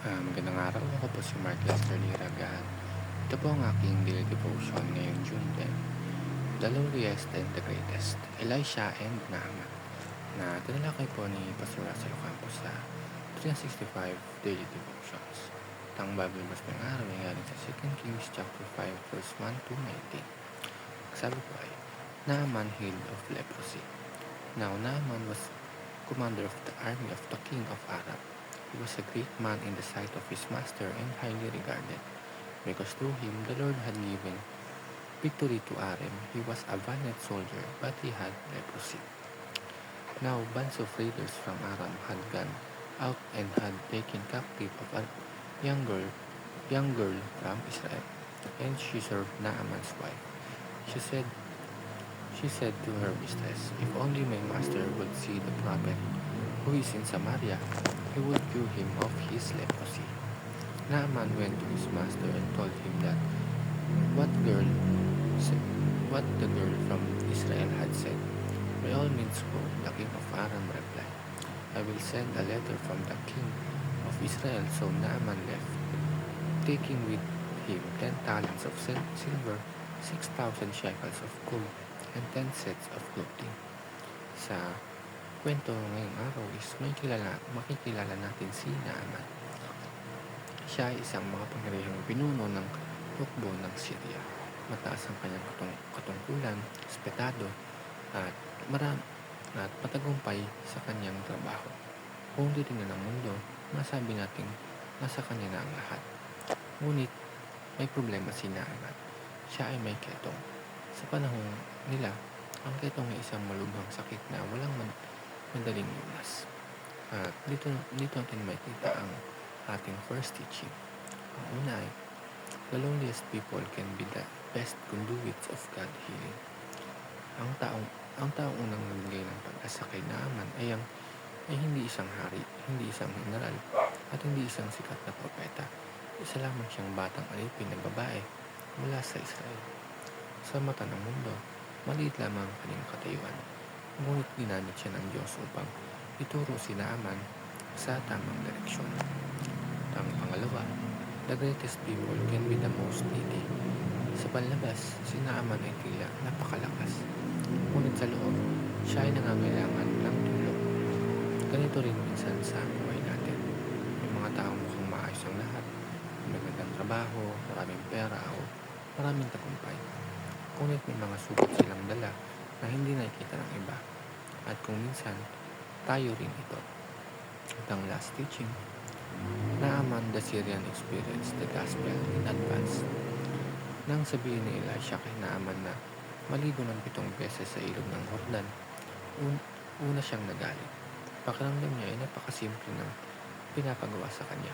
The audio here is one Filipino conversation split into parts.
Magandang araw. Ako po si Mark Lester Liragan. Ito po ang aking daily devotion ngayong June 10. The lowliest and the greatest, Elisha and Naaman, na tinalakay po ni Pastor Russell Campos sa 365 Daily Devotions. Ang Bible verse ng araw ay galing sa 2 Kings chapter 5 verse 1 to 19. Sabi po ay, Naaman healed of leprosy. Now Naaman was commander of the army of the king of Aram. He was a great man in the sight of his master and highly regarded, because through him the Lord had given victory to Aram. He was a valiant soldier, but he had leprosy. Now bands of raiders from Aram had gone out and had taken captive a young girl from Israel, and she served Naaman's wife. She said to her mistress, "If only my master would see the prophet who is in Samaria, he would cure him of his leprosy." Naaman went to his master and told him that what girl what the girl from Israel had said. "By all means go," the king of Aram replied. "I will send a letter from the king of Israel." So Naaman left, taking with him 10 talents of silver, 6,000 shekels of gold, and 10 sets of clothing. Sa kwento ngayong araw is makikilala natin si Naaman. Siya ay isang makapangyarihang pinuno ng hukbo ng Syria. Mataas ang kanyang katungkulan, respetado, at matagumpay sa kanyang trabaho. Kung titingnan ng mundo, masabi natin nasa kanya na ang lahat. Ngunit may problema si Naaman. Siya ay may ketong. Sa panahon nila, ang ketong ay isang malubhang sakit na walang madaling lunas. At dito natin makita ang ating first teaching. Ang una ay, the loneliest people can be the best conduits of God healing. Ang taong unang nagbigay ng pag-asa kay Naaman ay hindi isang hari, hindi isang general, at hindi isang sikat na propeta. Isa lamang siyang batang alipin na babae mula sa Israel. Sa mata ng mundo, maliit lamang ang kanyang katayuan. Ngunit ginamit siya ng Diyos upang ituro si Naaman sa tamang direksyon. Ang pangalawa, the greatest people can be the most needy. Sa panlabas, si Naaman ay tila napakalakas. Ngunit sa loob, siya ay nangangailangan ng tulong. Ganito rin minsan sa buhay natin. May mga taong mukhang maayos ang lahat. May magandang trabaho, maraming pera o maraming tagumpay. Ngunit may mga sugat silang dala na hindi nakikita ng iba. At kung minsan, tayo rin ito. At ang last teaching, Naaman the Syrian experienced the gospel in advance. Nang sabihin ni Elisha kay Naaman na maligo ng 7 beses sa ilog ng Jordan, una siyang nagalit. Pakiramdam niya ay napakasimple ng pinapagawa sa kanya.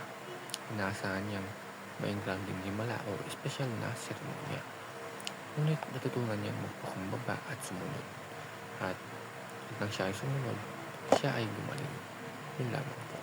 Inaasahan niyang may granding himala o espesyal na seremonya. Ngunit natutunan niyang magpakumbaba at sumunod. At nang siya ay sumunod, siya ay gumaling. Yun lamang po.